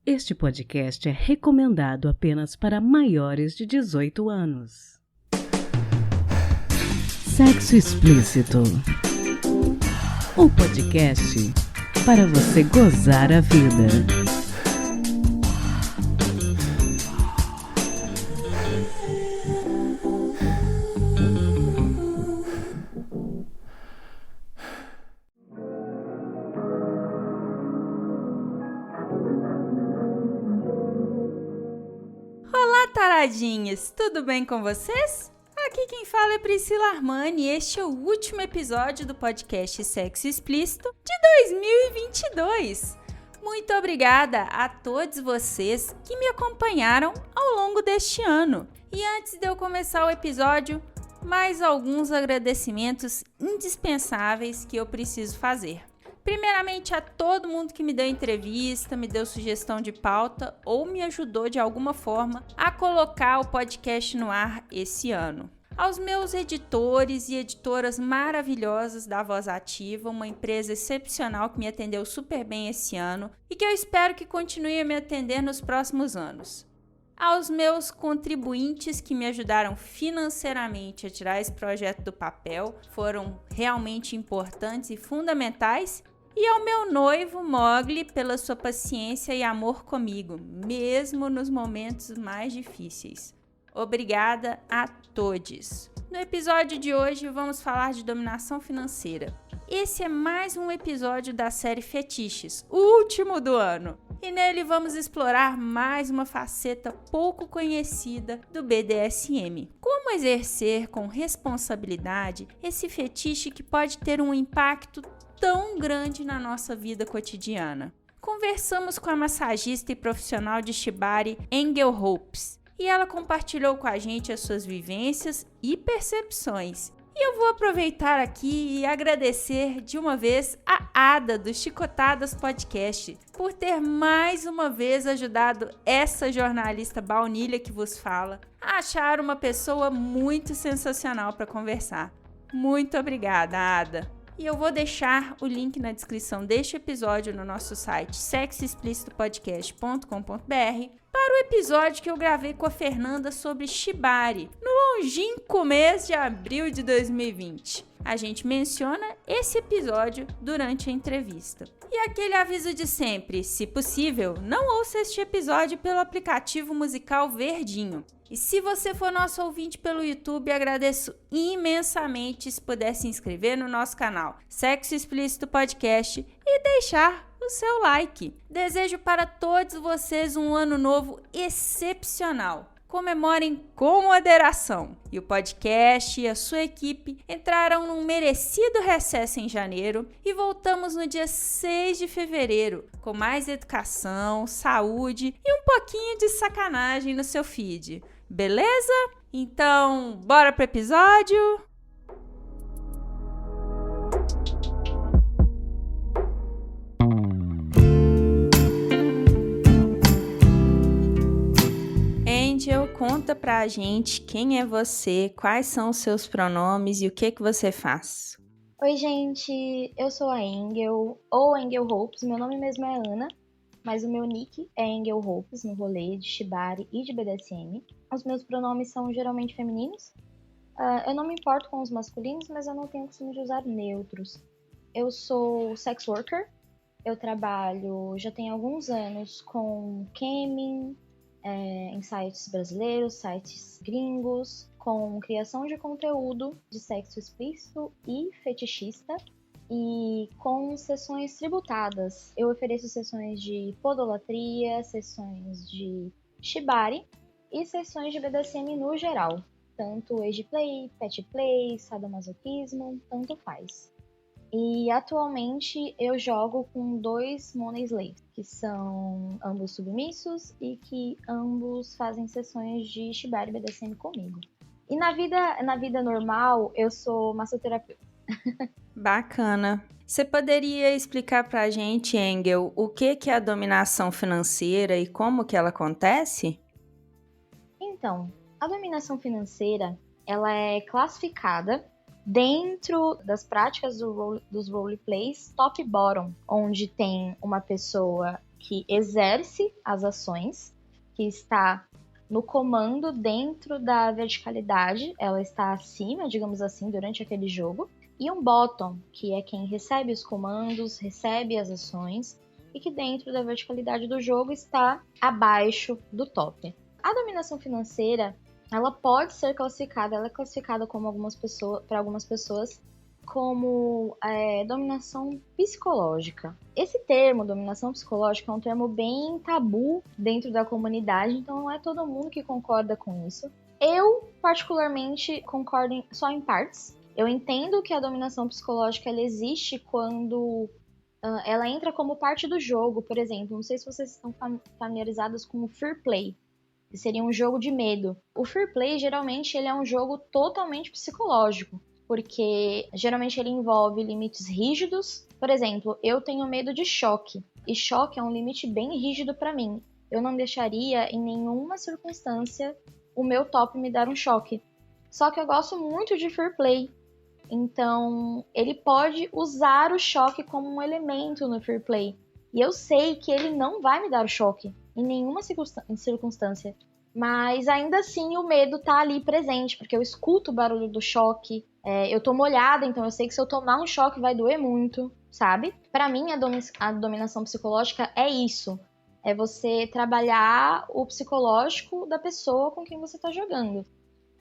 Este podcast é recomendado apenas para maiores de 18 anos. Sexo Explícito. O podcast para você gozar a vida. Taradinhas, tudo bem com vocês? Aqui quem fala é Priscila Armani e este é o último episódio do podcast Sexo Explícito de 2022. Muito obrigada a todos vocês que me acompanharam ao longo deste ano. E antes de eu começar o episódio, mais alguns agradecimentos indispensáveis que eu preciso fazer. Primeiramente a todo mundo que me deu entrevista, me deu sugestão de pauta ou me ajudou de alguma forma a colocar o podcast no ar esse ano. Aos meus editores e editoras maravilhosas da Voz Ativa, uma empresa excepcional que me atendeu super bem esse ano e que eu espero que continue a me atender nos próximos anos. Aos meus contribuintes que me ajudaram financeiramente a tirar esse projeto do papel, foram realmente importantes e fundamentais. E ao meu noivo, Mogli, pela sua paciência e amor comigo, mesmo nos momentos mais difíceis. Obrigada a todos! No episódio de hoje vamos falar de dominação financeira. Esse é mais um episódio da série Fetiches, o último do ano. E nele vamos explorar mais uma faceta pouco conhecida do BDSM. Como exercer com responsabilidade esse fetiche que pode ter um impacto tão grande na nossa vida cotidiana. Conversamos com a massagista e profissional de Shibari, Angel Hopes, e ela compartilhou com a gente as suas vivências e percepções. E eu vou aproveitar aqui e agradecer de uma vez a Ada do Chicotadas Podcast por ter mais uma vez ajudado essa jornalista baunilha que vos fala a achar uma pessoa muito sensacional para conversar. Muito obrigada, Ada! E eu vou deixar o link na descrição deste episódio no nosso site sexoexplicitopodcast.com.br para o episódio que eu gravei com a Fernanda sobre Shibari, no longínquo mês de abril de 2020. A gente menciona esse episódio durante a entrevista. E aquele aviso de sempre, se possível, não ouça este episódio pelo aplicativo musical Verdinho. E se você for nosso ouvinte pelo YouTube, agradeço imensamente se puder se inscrever no nosso canal Sexo Explícito Podcast e deixar o seu like. Desejo para todos vocês um ano novo excepcional. Comemorem com moderação. E o podcast e a sua equipe entraram num merecido recesso em janeiro e voltamos no dia 6 de fevereiro com mais educação, saúde e um pouquinho de sacanagem no seu feed. Beleza? Então, bora pro episódio? Angel, conta pra gente quem é você, quais são os seus pronomes e o que você faz. Oi, gente, eu sou a Angel, ou Angel Hopes, meu nome mesmo é Ana, mas o meu nick é Angel Hopes, no rolê de Shibari e de BDSM. Os meus pronomes são geralmente femininos. Eu não me importo com os masculinos, mas eu não tenho costume de usar neutros. Eu sou sex worker, eu trabalho já tem alguns anos com camming, em sites brasileiros, sites gringos, com criação de conteúdo de sexo explícito e fetichista e com sessões tributadas. Eu ofereço sessões de podolatria, sessões de shibari e sessões de BDSM no geral. Tanto age play, pet play, sadomasoquismo, tanto faz. E atualmente eu jogo com 2 money slaves, que são ambos submissos e que ambos fazem sessões de shibari e BDSM comigo. E na vida normal eu sou massoterapeuta. Bacana. Você poderia explicar pra gente, Angel, o que é a dominação financeira e como que ela acontece? Então, a dominação financeira, ela é classificada dentro das práticas dos roleplays top e bottom, onde tem uma pessoa que exerce as ações, que está no comando dentro da verticalidade, ela está acima, digamos assim, durante aquele jogo, e um bottom, que é quem recebe os comandos, recebe as ações, e que dentro da verticalidade do jogo está abaixo do top. A dominação financeira, ela pode ser classificada, ela é classificada como para algumas pessoas como dominação psicológica. Esse termo, dominação psicológica, é um termo bem tabu dentro da comunidade, então não é todo mundo que concorda com isso. Eu, particularmente, concordo só em partes. Eu entendo que a dominação psicológica ela existe quando ela entra como parte do jogo, por exemplo. Não sei se vocês estão familiarizados com o Fear Play, que seria um jogo de medo. O Fear Play, geralmente, ele é um jogo totalmente psicológico, porque geralmente ele envolve limites rígidos. Por exemplo, eu tenho medo de choque, e choque é um limite bem rígido para mim. Eu não deixaria em nenhuma circunstância o meu top me dar um choque. Só que eu gosto muito de Fear Play, então ele pode usar o choque como um elemento no Fear Play. E eu sei que ele não vai me dar o choque em nenhuma circunstância, mas ainda assim o medo tá ali presente, porque eu escuto o barulho do choque, eu tô molhada, então eu sei que se eu tomar um choque vai doer muito, sabe? Pra mim, a dominação psicológica é isso. É você trabalhar o psicológico da pessoa com quem você tá jogando.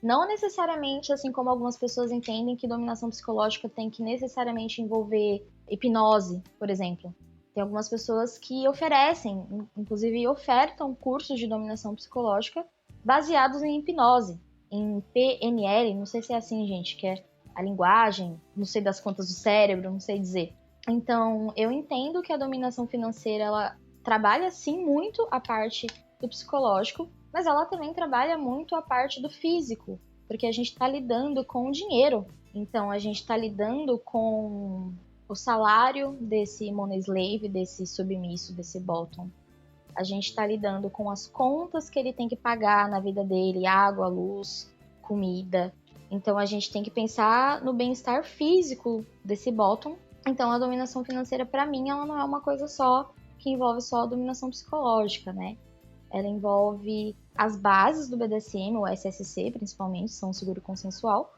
Não necessariamente, assim como algumas pessoas entendem, que dominação psicológica tem que necessariamente envolver hipnose, por exemplo. Tem algumas pessoas que oferecem, inclusive ofertam cursos de dominação psicológica baseados em hipnose, em PNL, não sei se é assim, gente, que é a linguagem, não sei das contas do cérebro, não sei dizer. Então, eu entendo que a dominação financeira, ela trabalha sim muito a parte do psicológico, mas ela também trabalha muito a parte do físico, porque a gente está lidando com o dinheiro. Então, a gente está lidando com o salário desse money slave, desse submisso, desse bottom. A gente está lidando com as contas que ele tem que pagar na vida dele, água, luz, comida. Então, a gente tem que pensar no bem-estar físico desse bottom. Então, a dominação financeira, para mim, ela não é uma coisa só que envolve só a dominação psicológica, né? Ela envolve as bases do BDSM, o SSC, principalmente, são seguro consensual.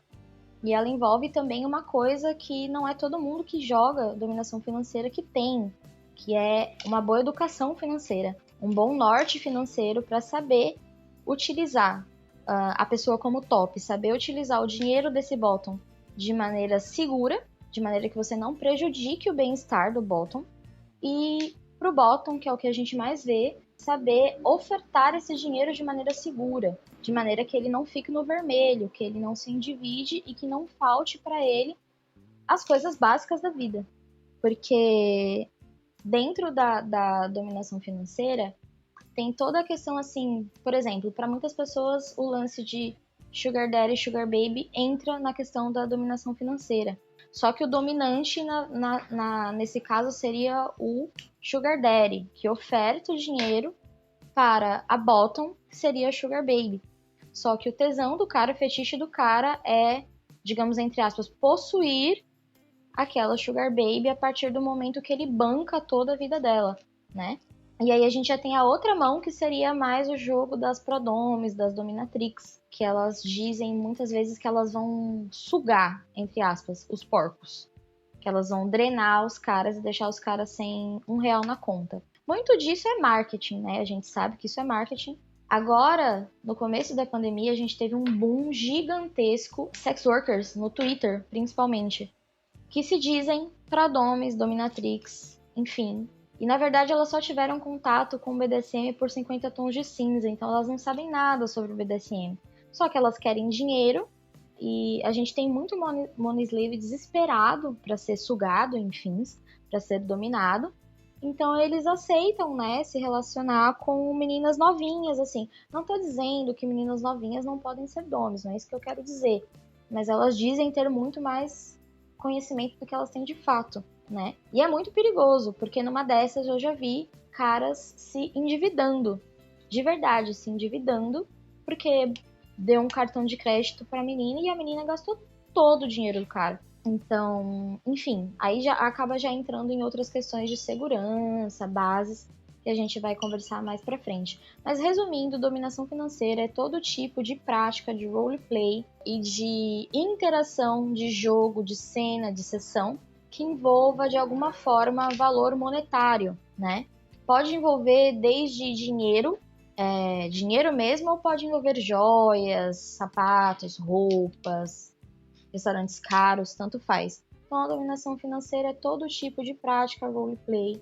E ela envolve também uma coisa que não é todo mundo que joga dominação financeira que tem, que é uma boa educação financeira, um bom norte financeiro para saber utilizar a pessoa como top, saber utilizar o dinheiro desse bottom de maneira segura, de maneira que você não prejudique o bem-estar do bottom, e pro bottom, que é o que a gente mais vê, saber ofertar esse dinheiro de maneira segura, de maneira que ele não fique no vermelho, que ele não se endivide e que não falte para ele as coisas básicas da vida. Porque dentro da dominação financeira tem toda a questão assim, por exemplo, para muitas pessoas o lance de Sugar Daddy e Sugar Baby entra na questão da dominação financeira. Só que o dominante nesse caso seria o Sugar Daddy, que oferta o dinheiro para a bottom, que seria a Sugar Baby. Só que o tesão do cara, o fetiche do cara é, digamos, entre aspas, possuir aquela Sugar Baby a partir do momento que ele banca toda a vida dela, né? E aí a gente já tem a outra mão, que seria mais o jogo das prodomes, das dominatrix, que elas dizem muitas vezes que elas vão sugar, entre aspas, os porcos. Que elas vão drenar os caras e deixar os caras sem R$1 na conta. Muito disso é marketing, né? A gente sabe que isso é marketing. Agora, no começo da pandemia, a gente teve um boom gigantesco, sex workers, no Twitter, principalmente, que se dizem prodomes, dominatrix, enfim. E, na verdade, elas só tiveram contato com o BDSM por 50 tons de cinza, então elas não sabem nada sobre o BDSM. Só que elas querem dinheiro, e a gente tem muito money slave desesperado para ser sugado, enfim, para ser dominado. Então eles aceitam, né, se relacionar com meninas novinhas, assim. Não tô dizendo que meninas novinhas não podem ser domes, não é isso que eu quero dizer. Mas elas dizem ter muito mais conhecimento do que elas têm de fato, né? E é muito perigoso, porque numa dessas eu já vi caras se endividando, de verdade, se endividando, porque deu um cartão de crédito pra menina e a menina gastou todo o dinheiro do cara. Então, enfim, aí já acaba já entrando em outras questões de segurança, bases, que a gente vai conversar mais pra frente. Mas resumindo, dominação financeira é todo tipo de prática de roleplay e de interação de jogo, de cena, de sessão, que envolva de alguma forma valor monetário, né? Pode envolver desde dinheiro mesmo, ou pode envolver joias, sapatos, roupas, restaurantes caros, tanto faz. Então a dominação financeira é todo tipo de prática roleplay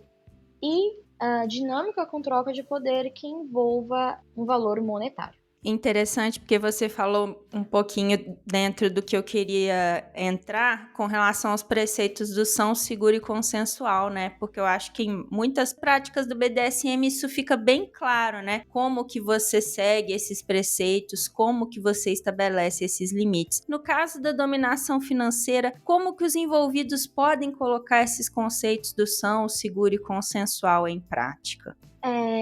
e dinâmica com troca de poder que envolva um valor monetário. Interessante, porque você falou um pouquinho dentro do que eu queria entrar com relação aos preceitos do são, seguro e consensual, né? Porque eu acho que em muitas práticas do BDSM isso fica bem claro, né? Como que você segue esses preceitos, como que você estabelece esses limites. No caso da dominação financeira, como que os envolvidos podem colocar esses conceitos do são, seguro e consensual em prática?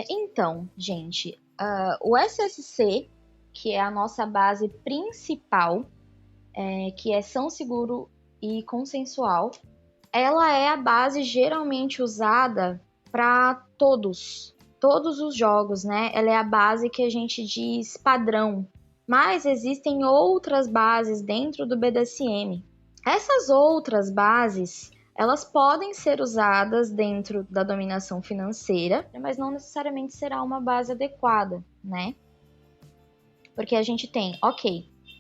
Então, gente, o SSC, que é a nossa base principal, que é são, seguro e consensual, ela é a base geralmente usada para todos os jogos, né? Ela é a base que a gente diz padrão, mas existem outras bases dentro do BDSM. Essas outras bases, elas podem ser usadas dentro da dominação financeira, mas não necessariamente será uma base adequada, né? Porque a gente tem,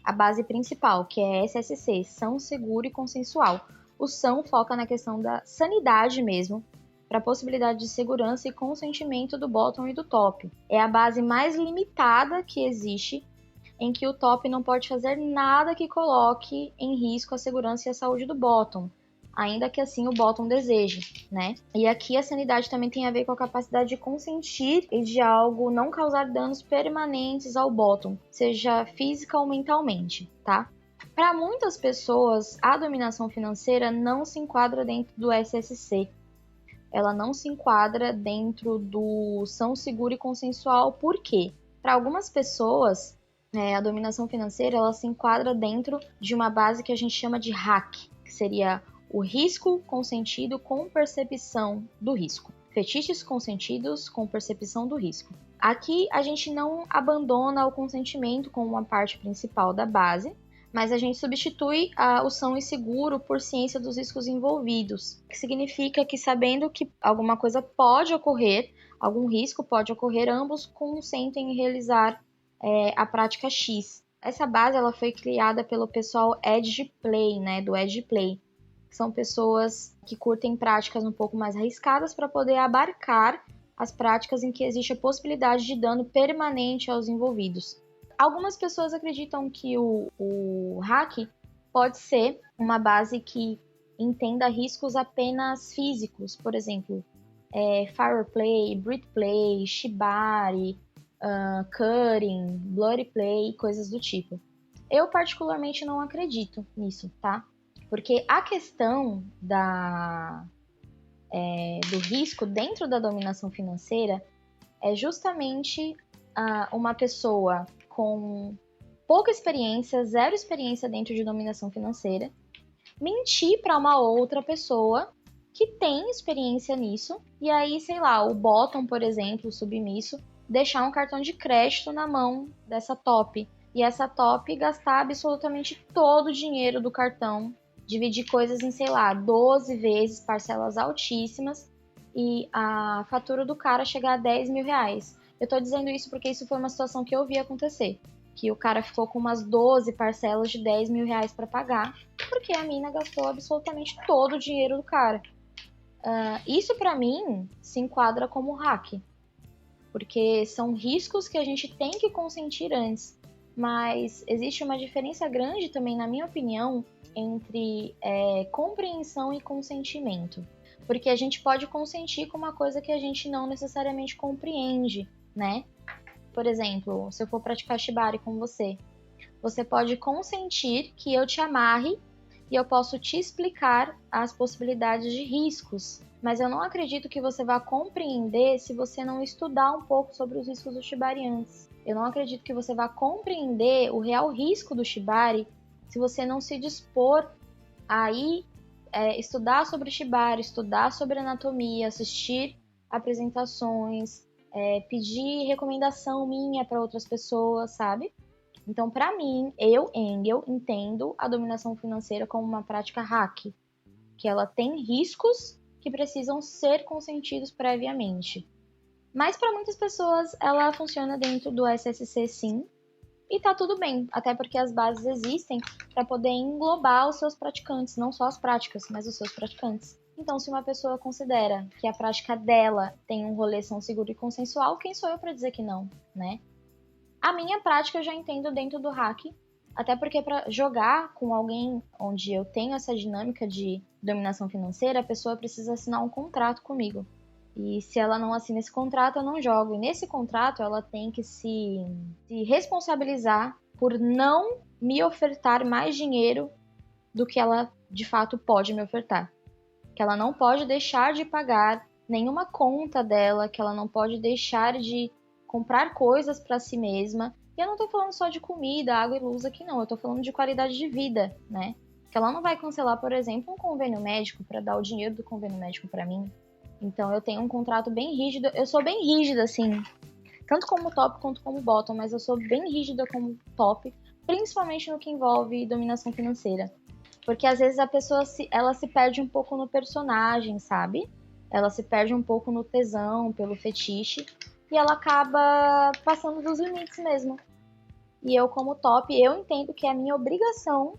a base principal, que é SSC, são, seguro e consensual. O são foca na questão da sanidade mesmo, para a possibilidade de segurança e consentimento do bottom e do top. É a base mais limitada que existe, em que o top não pode fazer nada que coloque em risco a segurança e a saúde do bottom, ainda que assim o bottom deseje, né? E aqui a sanidade também tem a ver com a capacidade de consentir e de algo não causar danos permanentes ao bottom, seja física ou mentalmente, tá? Para muitas pessoas, a dominação financeira não se enquadra dentro do SSC. Ela não se enquadra dentro do são, seguro e consensual. Por quê? Para algumas pessoas, a dominação financeira ela se enquadra dentro de uma base que a gente chama de hack, que seria o risco consentido com percepção do risco. Fetiches consentidos com percepção do risco. Aqui a gente não abandona o consentimento como uma parte principal da base, mas a gente substitui o são e seguro por ciência dos riscos envolvidos, que significa que sabendo que alguma coisa pode ocorrer, algum risco pode ocorrer, ambos consentem em realizar a prática X. Essa base ela foi criada pelo pessoal Edge Play, né, do Edge Play. São pessoas que curtem práticas um pouco mais arriscadas para poder abarcar as práticas em que existe a possibilidade de dano permanente aos envolvidos. Algumas pessoas acreditam que o hack pode ser uma base que entenda riscos apenas físicos, por exemplo, Fireplay, Britplay, Shibari, Cutting, Bloody Play, coisas do tipo. Eu particularmente não acredito nisso, tá? Porque a questão do risco dentro da dominação financeira é justamente uma pessoa com pouca experiência, zero experiência dentro de dominação financeira, mentir para uma outra pessoa que tem experiência nisso, e aí, sei lá, o bottom, por exemplo, o submisso, deixar um cartão de crédito na mão dessa top, e essa top gastar absolutamente todo o dinheiro do cartão, dividir coisas em, sei lá, 12 vezes, parcelas altíssimas, e a fatura do cara chegar a 10 mil reais. Eu tô dizendo isso porque isso foi uma situação que eu vi acontecer, que o cara ficou com umas 12 parcelas de 10 mil reais pra pagar, porque a mina gastou absolutamente todo o dinheiro do cara. Isso pra mim se enquadra como hack, porque são riscos que a gente tem que consentir antes, mas existe uma diferença grande também, na minha opinião, entre compreensão e consentimento, porque a gente pode consentir com uma coisa que a gente não necessariamente compreende, né? Por exemplo, se eu for praticar shibari com você, você pode consentir que eu te amarre e eu posso te explicar as possibilidades de riscos, mas eu não acredito que você vá compreender se você não estudar um pouco sobre os riscos do shibari antes. Eu não acredito que você vá compreender o real risco do shibari se você não se dispor a estudar sobre shibari, estudar sobre anatomia, assistir apresentações, pedir recomendação minha para outras pessoas, sabe? Então, para mim, eu, Engel, entendo a dominação financeira como uma prática hack, que ela tem riscos que precisam ser consentidos previamente. Mas para muitas pessoas, ela funciona dentro do SSC sim, e tá tudo bem, até porque as bases existem para poder englobar os seus praticantes, não só as práticas, mas os seus praticantes. Então, se uma pessoa considera que a prática dela tem um rolê são seguro e consensual, quem sou eu para dizer que não, né? A minha prática eu já entendo dentro do hack, até porque para jogar com alguém onde eu tenho essa dinâmica de dominação financeira, a pessoa precisa assinar um contrato comigo. E se ela não assina esse contrato, eu não jogo. E nesse contrato, ela tem que se responsabilizar por não me ofertar mais dinheiro do que ela, de fato, pode me ofertar. Que ela não pode deixar de pagar nenhuma conta dela, que ela não pode deixar de comprar coisas para si mesma. E eu não tô falando só de comida, água e luz aqui, não. Eu tô falando de qualidade de vida, né? Que ela não vai cancelar, por exemplo, um convênio médico para dar o dinheiro do convênio médico para mim. Então, eu tenho um contrato bem rígido. Eu sou bem rígida, assim, tanto como top quanto como bottom, mas eu sou bem rígida como top, principalmente no que envolve dominação financeira. Porque, às vezes, a pessoa ela se perde um pouco no personagem, sabe? Ela se perde um pouco no tesão, pelo fetiche, e ela acaba passando dos limites mesmo. E eu, como top, eu entendo que é a minha obrigação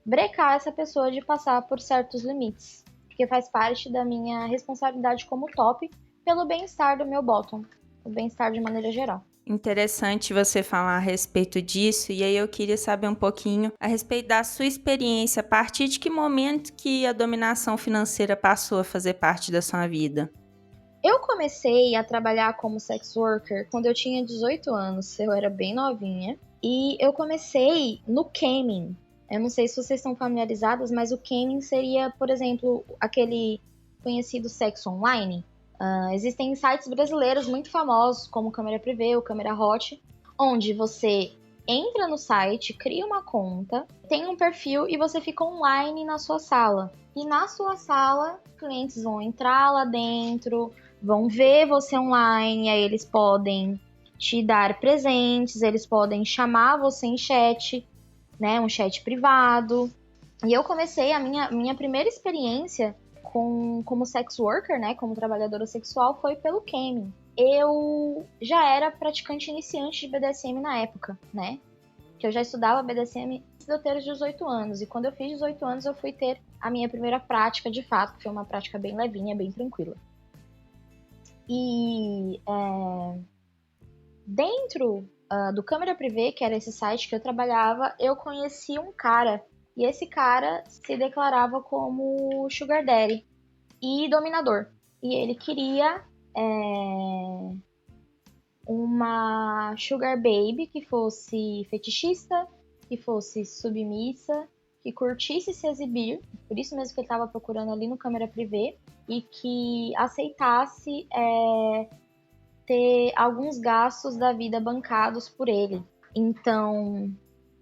brecar essa pessoa de passar por certos limites. Porque faz parte da minha responsabilidade como top pelo bem-estar do meu bottom, o bem-estar de maneira geral. Interessante você falar a respeito disso, e aí eu queria saber um pouquinho a respeito da sua experiência, a partir de que momento que a dominação financeira passou a fazer parte da sua vida? Eu comecei a trabalhar como sex worker quando eu tinha 18 anos, eu era bem novinha, e eu comecei no camming. Eu não sei se vocês estão familiarizados, mas o camming seria, por exemplo, aquele conhecido sexo online. Existem sites brasileiros muito famosos, como o Câmera Privé ou Câmera Hot, onde você entra no site, cria uma conta, tem um perfil e você fica online na sua sala. E na sua sala, clientes vão entrar lá dentro, vão ver você online, aí eles podem te dar presentes, eles podem chamar você em chat, né, um chat privado. E eu comecei a minha primeira experiência como sex worker, né, como trabalhadora sexual, foi pelo camming. Eu já era praticante iniciante de BDSM na época, né, que eu já estudava BDSM antes de eu ter os 18 anos. E quando eu fiz 18 anos, eu fui ter a minha primeira prática de fato, que foi uma prática bem levinha, bem tranquila. E dentro do Câmera Privé, que era esse site que eu trabalhava, eu conheci um cara. E esse cara se declarava como sugar daddy e dominador. E ele queria uma sugar baby que fosse fetichista, que fosse submissa, que curtisse se exibir, por isso mesmo que ele estava procurando ali no Câmera Privé, e que aceitasse ter alguns gastos da vida bancados por ele. Então,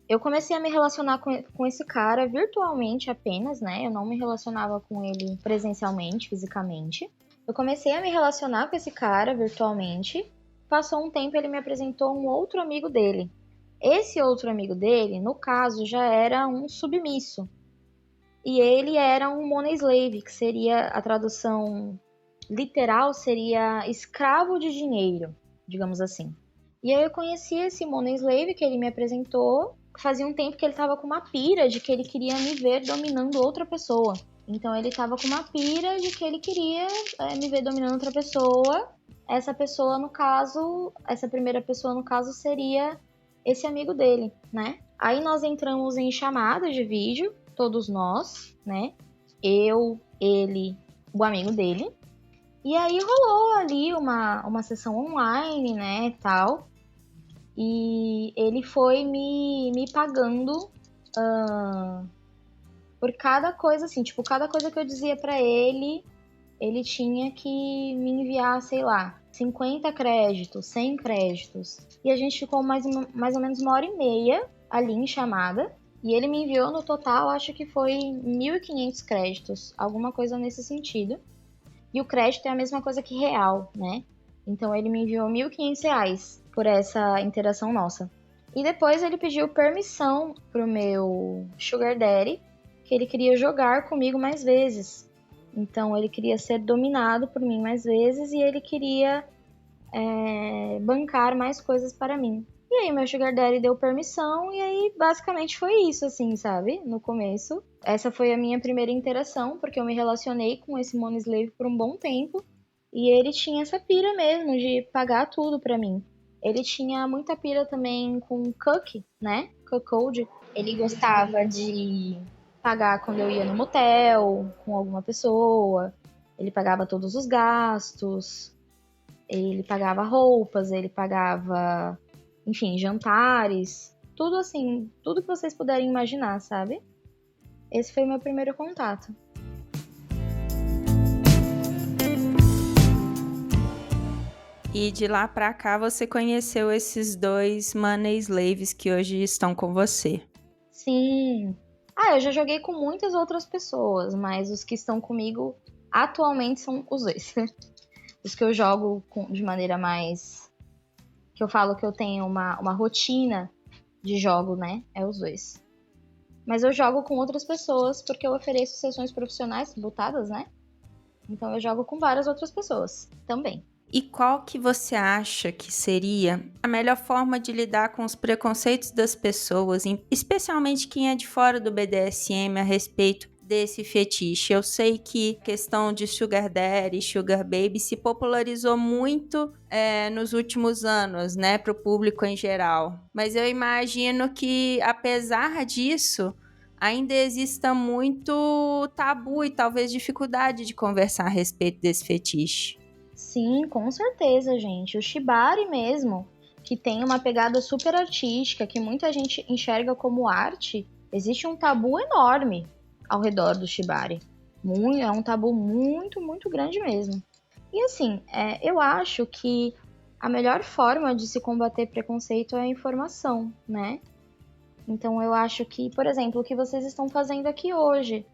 eu comecei a me relacionar com esse cara virtualmente apenas, né? Eu não me relacionava com ele presencialmente, fisicamente. Eu comecei a me relacionar com esse cara virtualmente. Passou um tempo, ele me apresentou um outro amigo dele. Esse outro amigo dele, no caso, já era um submisso. E ele era um money slave, que seria a tradução literal, seria escravo de dinheiro, digamos assim. E aí eu conheci esse money slave que ele me apresentou. Fazia um tempo que ele tava com uma pira de que ele queria me ver dominando outra pessoa. Então ele tava com uma pira de que ele queria me ver dominando outra pessoa. Essa pessoa, no caso, essa primeira pessoa, no caso, seria esse amigo dele, né? Aí nós entramos em chamada de vídeo, todos nós, né? Eu, ele, o amigo dele. E aí rolou ali uma sessão online, né, tal. E ele foi me pagando por cada coisa, assim, tipo, cada coisa que eu dizia pra ele, ele tinha que me enviar, sei lá, 50 créditos, 100 créditos. E a gente ficou mais ou menos 1h30 ali em chamada. E ele me enviou no total, acho que foi 1.500 créditos, alguma coisa nesse sentido. E o crédito é a mesma coisa que real, né? Então ele me enviou R$ 1.500 por essa interação nossa. E depois ele pediu permissão pro meu Sugar Daddy, que ele queria jogar comigo mais vezes. Então ele queria ser dominado por mim mais vezes e ele queria bancar mais coisas para mim. E aí meu Sugar Daddy deu permissão e aí basicamente foi isso, assim, sabe? No começo. Essa foi a minha primeira interação, porque eu me relacionei com esse Money Slave por um bom tempo. E ele tinha essa pira mesmo de pagar tudo pra mim. Ele tinha muita pira também com Cook, né? Cuckold. Ele gostava de pagar quando eu ia no motel com alguma pessoa. Ele pagava todos os gastos. Ele pagava roupas, ele pagava, enfim, jantares. Tudo assim, tudo que vocês puderem imaginar, sabe? Esse foi o meu primeiro contato. E de lá pra cá você conheceu esses 2 Money Slaves que hoje estão com você. Sim. Eu já joguei com muitas outras pessoas, mas os que estão comigo atualmente são os 2. Os que eu jogo de maneira mais... Que eu falo que eu tenho uma rotina de jogo, né? É os 2. Mas eu jogo com outras pessoas porque eu ofereço sessões profissionais botadas, né? Então eu jogo com várias outras pessoas também. E qual que você acha que seria a melhor forma de lidar com os preconceitos das pessoas, especialmente quem é de fora do BDSM, a respeito desse fetiche? Eu sei que a questão de Sugar Daddy, Sugar Baby se popularizou muito nos últimos anos, né, para o público em geral. Mas eu imagino que, apesar disso, ainda exista muito tabu e talvez dificuldade de conversar a respeito desse fetiche. Sim, com certeza, gente. O Shibari mesmo, que tem uma pegada super artística, que muita gente enxerga como arte, existe um tabu enorme ao redor do Shibari. É um tabu muito, muito grande mesmo. E assim, eu acho que a melhor forma de se combater preconceito é a informação, né? Então eu acho que, por exemplo, o que vocês estão fazendo aqui hoje,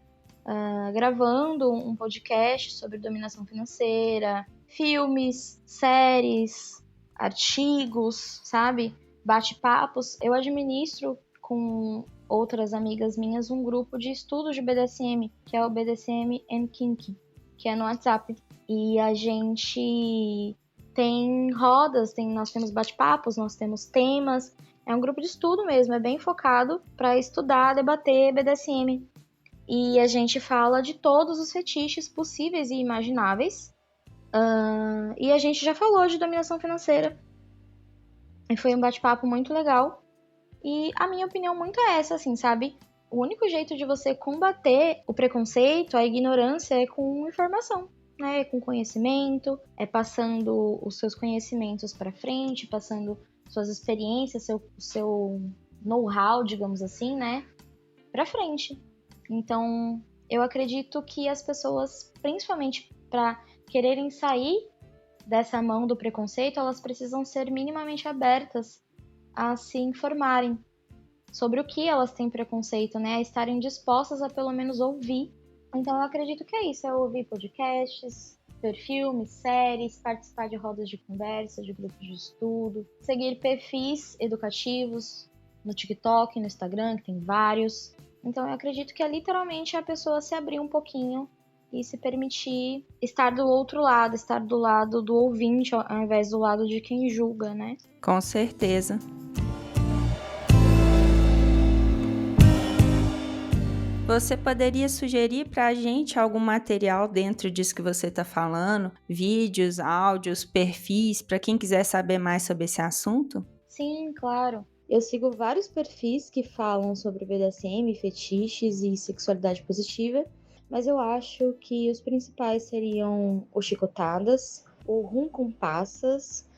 gravando um podcast sobre dominação financeira, filmes, séries, artigos, sabe? Bate-papos. Eu administro com outras amigas minhas um grupo de estudos de BDSM, que é o BDSM and Kink, que é no WhatsApp. E a gente tem rodas, nós temos bate-papos, nós temos temas. É um grupo de estudo mesmo, é bem focado para estudar, debater BDSM. E a gente fala de todos os fetiches possíveis e imagináveis. E a gente já falou de dominação financeira. E foi um bate-papo muito legal. E a minha opinião muito é essa, assim, sabe? O único jeito de você combater o preconceito, a ignorância, é com informação, né? É com conhecimento, é passando os seus conhecimentos para frente, passando suas experiências, seu know-how, digamos assim, né? Para frente. Então, eu acredito que as pessoas, principalmente para quererem sair dessa mão do preconceito, elas precisam ser minimamente abertas a se informarem sobre o que elas têm preconceito, né? A estarem dispostas a pelo menos ouvir. Então eu acredito que é isso, é ouvir podcasts, ver filmes, séries, participar de rodas de conversa, de grupos de estudo, seguir perfis educativos no TikTok, no Instagram, que tem vários. Então eu acredito que é literalmente a pessoa se abrir um pouquinho e se permitir estar do outro lado, estar do lado do ouvinte ao invés do lado de quem julga, né? Com certeza. Você poderia sugerir para a gente algum material dentro disso que você está falando? Vídeos, áudios, perfis, para quem quiser saber mais sobre esse assunto? Sim, claro. Eu sigo vários perfis que falam sobre BDSM, fetiches e sexualidade positiva, mas eu acho que os principais seriam o Chicotadas, o Rum com Passas,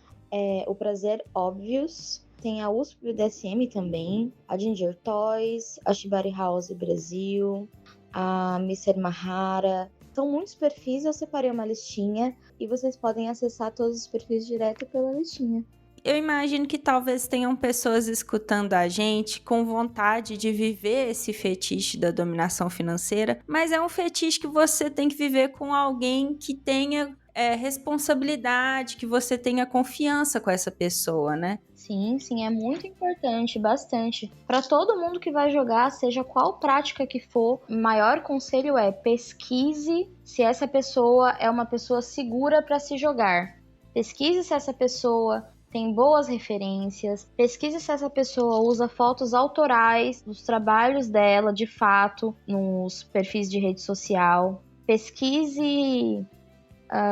o Prazer Óbvios, tem a USP BDSM também, a Ginger Toys, a Shibari House Brasil, a Mr. Mahara. São muitos perfis, eu separei uma listinha e vocês podem acessar todos os perfis direto pela listinha. Eu imagino que talvez tenham pessoas escutando a gente com vontade de viver esse fetiche da dominação financeira, mas é um fetiche que você tem que viver com alguém que tenha responsabilidade, que você tenha confiança com essa pessoa, né? Sim, sim, é muito importante, bastante. Para todo mundo que vai jogar, seja qual prática que for, o maior conselho é pesquise se essa pessoa é uma pessoa segura para se jogar. Pesquise se essa pessoa tem boas referências, pesquise se essa pessoa usa fotos autorais dos trabalhos dela, de fato, nos perfis de rede social. Pesquise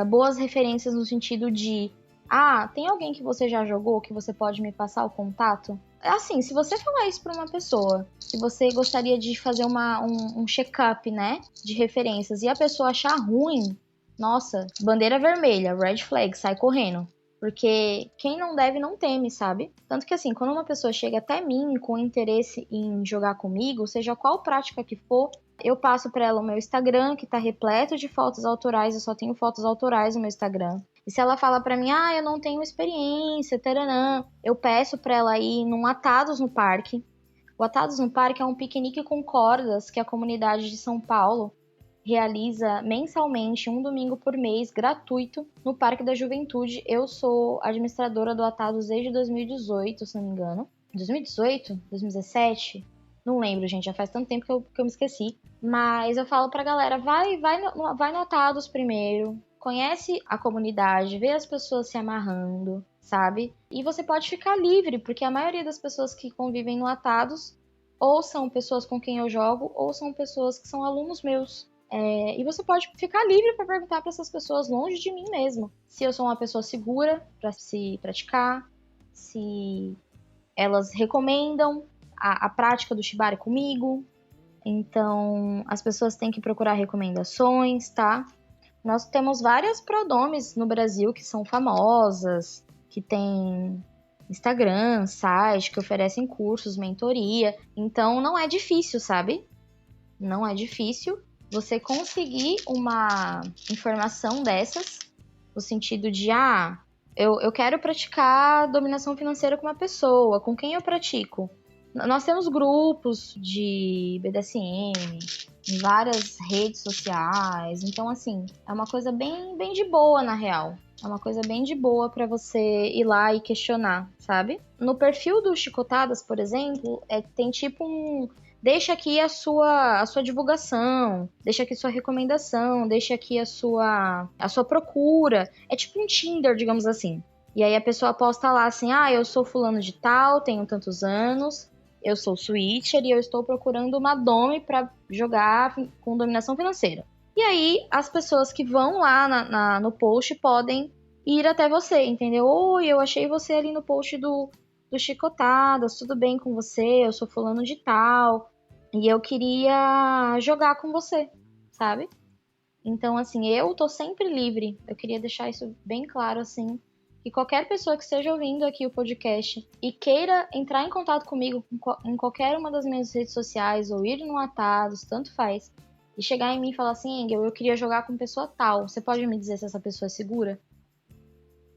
boas referências no sentido de tem alguém que você já jogou que você pode me passar o contato? Assim, se você falar isso para uma pessoa, que você gostaria de fazer um check-up, né, de referências, e a pessoa achar ruim, nossa, bandeira vermelha, red flag, sai correndo. Porque quem não deve não teme, sabe? Tanto que assim, quando uma pessoa chega até mim com interesse em jogar comigo, seja qual prática que for, eu passo para ela o meu Instagram, que tá repleto de fotos autorais, eu só tenho fotos autorais no meu Instagram. E se ela fala pra mim, eu não tenho experiência, taranã, eu peço pra ela ir num Atados no Parque. O Atados no Parque é um piquenique com cordas que a comunidade de São Paulo realiza mensalmente, um domingo por mês, gratuito, no Parque da Juventude. Eu sou administradora do Atados desde 2018, se não me engano. 2018? 2017? Não lembro, gente, já faz tanto tempo que eu me esqueci. Mas eu falo pra galera, vai no Atados primeiro, conhece a comunidade, vê as pessoas se amarrando, sabe? E você pode ficar livre, porque a maioria das pessoas que convivem no Atados ou são pessoas com quem eu jogo, ou são pessoas que são alunos meus. E você pode ficar livre para perguntar para essas pessoas longe de mim mesmo se eu sou uma pessoa segura para se praticar, se elas recomendam a prática do Shibari comigo. Então, as pessoas têm que procurar recomendações, tá? Nós temos várias prodomes no Brasil que são famosas, que tem Instagram, site, que oferecem cursos, mentoria. Então, não é difícil, sabe? Não é difícil você conseguir uma informação dessas, no sentido de, eu quero praticar dominação financeira com uma pessoa, com quem eu pratico? Nós temos grupos de BDSM em várias redes sociais, então, assim, é uma coisa bem, bem de boa, na real. É uma coisa bem de boa pra você ir lá e questionar, sabe? No perfil do Chicotadas, por exemplo, tem tipo deixa aqui a sua divulgação, deixa aqui sua recomendação, deixa aqui a sua procura. É tipo um Tinder, digamos assim. E aí a pessoa posta lá assim, eu sou fulano de tal, tenho tantos anos, eu sou switcher e eu estou procurando uma dome pra jogar com dominação financeira. E aí as pessoas que vão lá no post podem ir até você, entendeu? Oi, eu achei você ali no post do Chicotadas, tudo bem com você? Eu sou fulano de tal e eu queria jogar com você, sabe? Então, assim, eu tô sempre livre. Eu queria deixar isso bem claro, assim, que qualquer pessoa que esteja ouvindo aqui o podcast e queira entrar em contato comigo em qualquer uma das minhas redes sociais ou ir no Atados, tanto faz, e chegar em mim e falar assim, Engel, eu queria jogar com pessoa tal, você pode me dizer se essa pessoa é segura?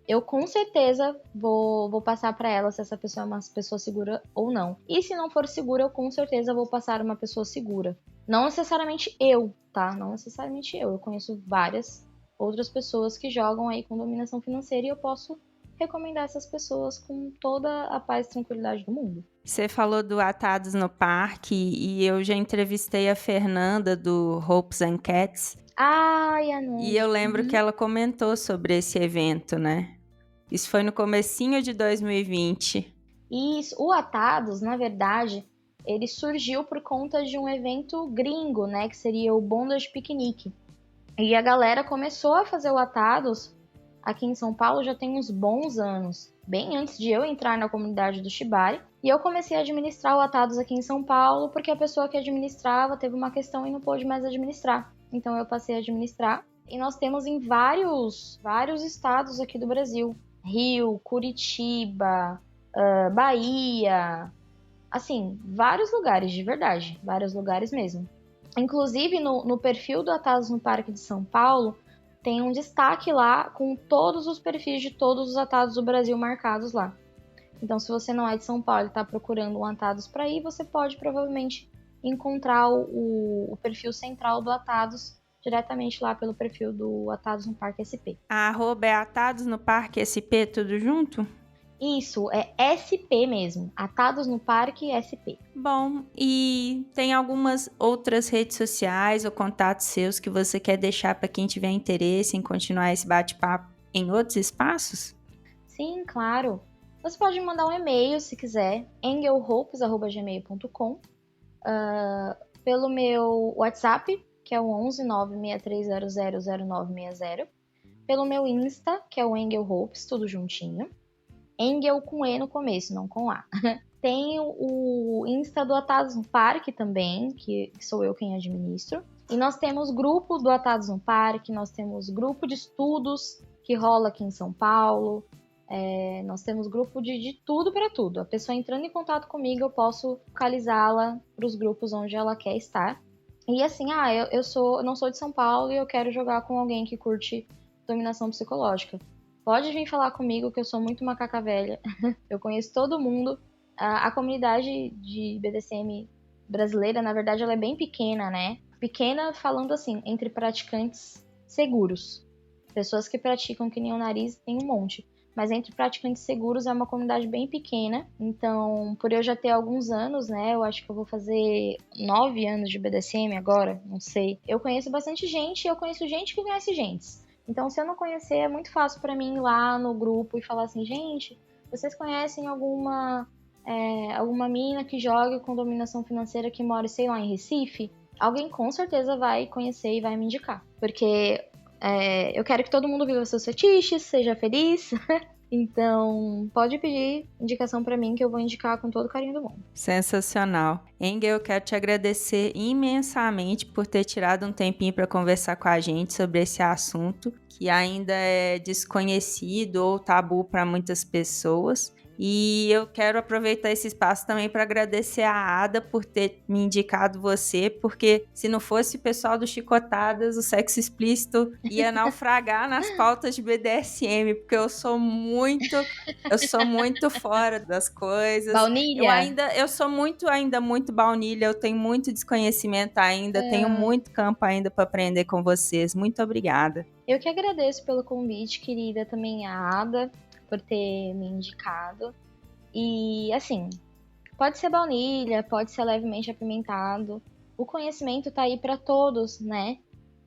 Eu com certeza vou passar para ela se essa pessoa é uma pessoa segura ou não. E se não for segura, eu com certeza vou passar uma pessoa segura. Não necessariamente eu, tá? Não necessariamente eu. Eu conheço várias outras pessoas que jogam aí com dominação financeira e eu posso recomendar essas pessoas com toda a paz e tranquilidade do mundo. Você falou do Atados no Parque e eu já entrevistei a Fernanda do Hopes and Cats. E eu lembro que ela comentou sobre esse evento, né? Isso foi no comecinho de 2020. Isso, o Atados, na verdade, ele surgiu por conta de um evento gringo, né? Que seria o Bondage Picnic. E a galera começou a fazer o Atados aqui em São Paulo já tem uns bons anos. Bem antes de eu entrar na comunidade do Shibari. E eu comecei a administrar o Atados aqui em São Paulo, porque a pessoa que administrava teve uma questão e não pôde mais administrar. Então eu passei a administrar. E nós temos em vários estados aqui do Brasil. Rio, Curitiba, Bahia, assim, vários lugares de verdade, vários lugares mesmo. Inclusive no perfil do Atados no Parque de São Paulo, tem um destaque lá com todos os perfis de todos os Atados do Brasil marcados lá. Então, se você não é de São Paulo e está procurando um Atados para ir, você pode provavelmente encontrar o perfil central do Atados diretamente lá pelo perfil do Atados no Parque SP. A arroba é Atados no Parque SP, tudo junto? Isso, é SP mesmo, Atados no Parque SP. Bom, e tem algumas outras redes sociais ou contatos seus que você quer deixar para quem tiver interesse em continuar esse bate-papo em outros espaços? Sim, claro. Você pode mandar um e-mail se quiser, engelhopes@gmail.com, pelo meu WhatsApp, que é o 11 96300 0960, pelo meu Insta, que é o Engel Hopes, tudo juntinho. Engel com E no começo, não com A. Tem o Insta do Atados no Parque também, que sou eu quem administro. E nós temos grupo do Atados no Parque, nós temos grupo de estudos que rola aqui em São Paulo. Nós temos grupo de tudo para tudo. A pessoa entrando em contato comigo, eu posso localizá-la para os grupos onde ela quer estar. E assim, eu não sou de São Paulo e eu quero jogar com alguém que curte dominação psicológica. Pode vir falar comigo que eu sou muito macaca velha. Eu conheço todo mundo. A comunidade de BDSM brasileira, na verdade, ela é bem pequena, né? Pequena falando assim, entre praticantes seguros. Pessoas que praticam que nem o nariz, tem um monte. Mas entre praticantes seguros é uma comunidade bem pequena. Então, por eu já ter alguns anos, né? Eu acho que eu vou fazer 9 anos de BDSM agora, não sei. Eu conheço bastante gente e eu conheço gente que conhece gente. Então, se eu não conhecer, é muito fácil para mim ir lá no grupo e falar assim, gente, vocês conhecem alguma mina que joga com dominação financeira que mora, sei lá, em Recife? Alguém com certeza vai conhecer e vai me indicar. Porque eu quero que todo mundo viva seus fetiches, seja feliz. Então, pode pedir indicação pra mim que eu vou indicar com todo o carinho do mundo. Sensacional. Engel, eu quero te agradecer imensamente por ter tirado um tempinho para conversar com a gente sobre esse assunto que ainda é desconhecido ou tabu para muitas pessoas. E eu quero aproveitar esse espaço também para agradecer a Ada por ter me indicado você, porque se não fosse o pessoal do Chicotadas, o sexo explícito ia naufragar nas pautas de BDSM, porque eu sou muito fora das coisas. Baunilha? Eu sou muito baunilha, eu tenho muito desconhecimento ainda, tenho muito campo ainda para aprender com vocês. Muito obrigada. Eu que agradeço pelo convite, querida, também a Ada, por ter me indicado. E, assim, pode ser baunilha, pode ser levemente apimentado. O conhecimento tá aí pra todos, né?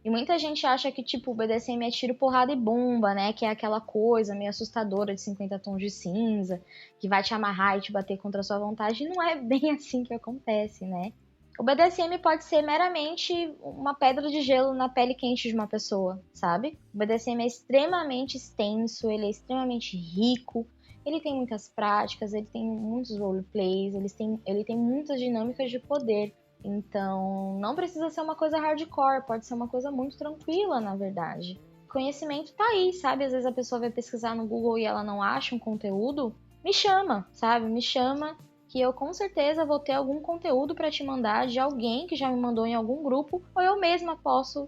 E muita gente acha que, tipo, o BDSM é tiro, porrada e bomba, né? Que é aquela coisa meio assustadora de 50 tons de cinza, que vai te amarrar e te bater contra a sua vontade. E não é bem assim que acontece, né? O BDSM pode ser meramente uma pedra de gelo na pele quente de uma pessoa, sabe? O BDSM é extremamente extenso, ele é extremamente rico, ele tem muitas práticas, ele tem muitos roleplays, ele tem muitas dinâmicas de poder. Então, não precisa ser uma coisa hardcore, pode ser uma coisa muito tranquila, na verdade. O conhecimento tá aí, sabe? Às vezes a pessoa vai pesquisar no Google e ela não acha um conteúdo. Me chama, sabe? Me chama, que eu com certeza vou ter algum conteúdo para te mandar de alguém que já me mandou em algum grupo, ou eu mesma posso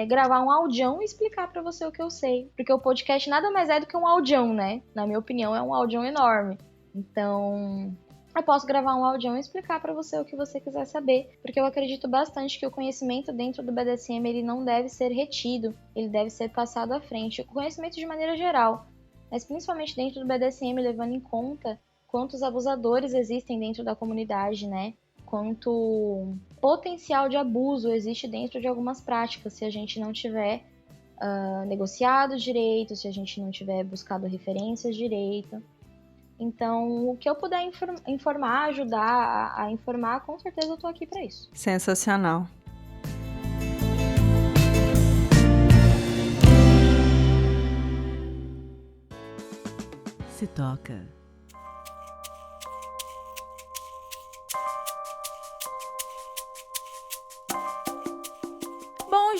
gravar um audião e explicar para você o que eu sei. Porque o podcast nada mais é do que um audião, né? Na minha opinião, é um audião enorme. Então, eu posso gravar um audião e explicar para você o que você quiser saber. Porque eu acredito bastante que o conhecimento dentro do BDSM, ele não deve ser retido, ele deve ser passado à frente. O conhecimento de maneira geral, mas principalmente dentro do BDSM, levando em conta quantos abusadores existem dentro da comunidade, né? Quanto potencial de abuso existe dentro de algumas práticas, se a gente não tiver negociado direito, se a gente não tiver buscado referências direito. Então, o que eu puder informar, ajudar a informar, com certeza eu tô aqui para isso. Sensacional. Se toca.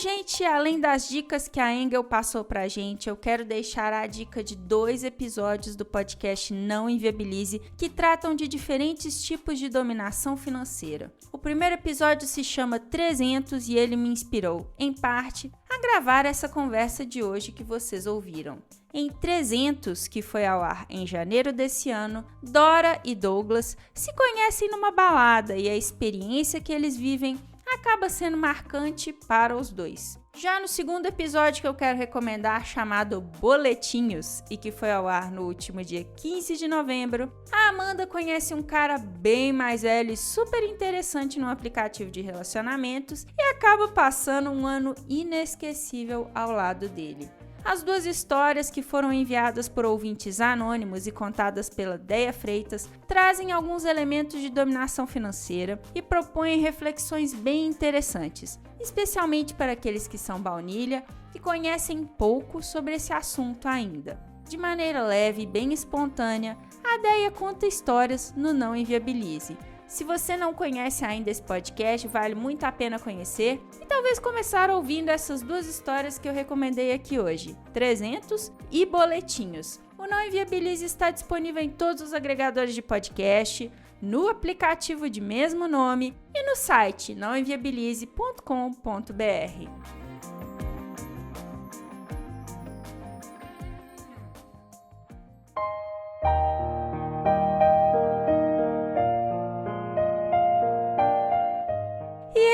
gente, além das dicas que a Engel passou pra gente, eu quero deixar a dica de 2 episódios do podcast Não Inviabilize, que tratam de diferentes tipos de dominação financeira. O primeiro episódio se chama 300 e ele me inspirou, em parte, a gravar essa conversa de hoje que vocês ouviram. Em 300, que foi ao ar em janeiro desse ano, Dora e Douglas se conhecem numa balada e a experiência que eles vivem acaba sendo marcante para os dois. Já no segundo episódio que eu quero recomendar, chamado Boletinhos, e que foi ao ar no último dia 15 de novembro, a Amanda conhece um cara bem mais velho e super interessante no aplicativo de relacionamentos e acaba passando um ano inesquecível ao lado dele. As 2 histórias, que foram enviadas por ouvintes anônimos e contadas pela Deia Freitas, trazem alguns elementos de dominação financeira e propõem reflexões bem interessantes, especialmente para aqueles que são baunilha e conhecem pouco sobre esse assunto ainda. De maneira leve e bem espontânea, a Deia conta histórias no Não Inviabilize. Se você não conhece ainda esse podcast, vale muito a pena conhecer e talvez começar ouvindo essas 2 histórias que eu recomendei aqui hoje, 300 e Boletinhos. O Não Inviabilize está disponível em todos os agregadores de podcast, no aplicativo de mesmo nome e no site nãoinviabilize.com.br.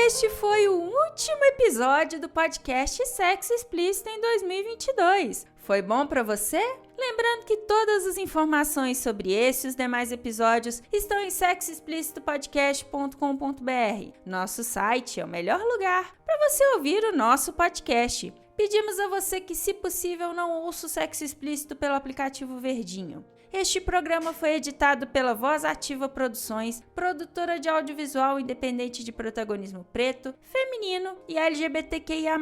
Este foi o último episódio do podcast Sexo Explícito em 2022. Foi bom para você? Lembrando que todas as informações sobre esse e os demais episódios estão em sexoexplicitopodcast.com.br. Nosso site é o melhor lugar para você ouvir o nosso podcast. Pedimos a você que, se possível, não ouça o Sexo Explícito pelo aplicativo Verdinho. Este programa foi editado pela Voz Ativa Produções, produtora de audiovisual independente de protagonismo preto, feminino e LGBTQIA+.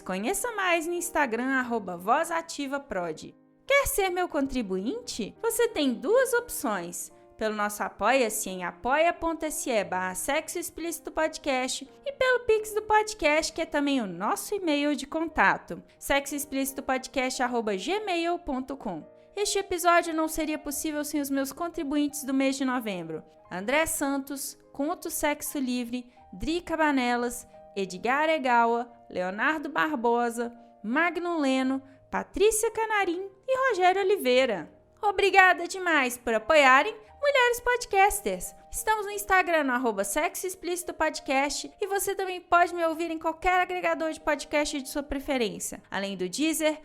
Conheça mais no Instagram, @VozAtivaProd. Quer ser meu contribuinte? Você tem 2 opções. Pelo nosso Apoia-se em apoia.se/Sexo Explícito Podcast e pelo Pix do podcast, que é também o nosso e-mail de contato, sexoexplicitopodcast@gmail.com. Este episódio não seria possível sem os meus contribuintes do mês de novembro: André Santos, Conto Sexo Livre, Dri Cabanelas, Edgar Egawa, Leonardo Barbosa, Magnum Leno, Patrícia Canarim e Rogério Oliveira. Obrigada demais por apoiarem Mulheres Podcasters. Estamos no Instagram no @Sexo Explícito Podcast e você também pode me ouvir em qualquer agregador de podcast de sua preferência, além do Deezer,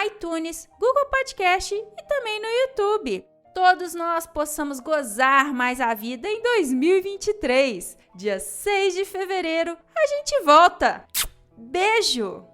iTunes, Google Podcast e também no YouTube. Todos nós possamos gozar mais a vida em 2023. Dia 6 de fevereiro, a gente volta. Beijo!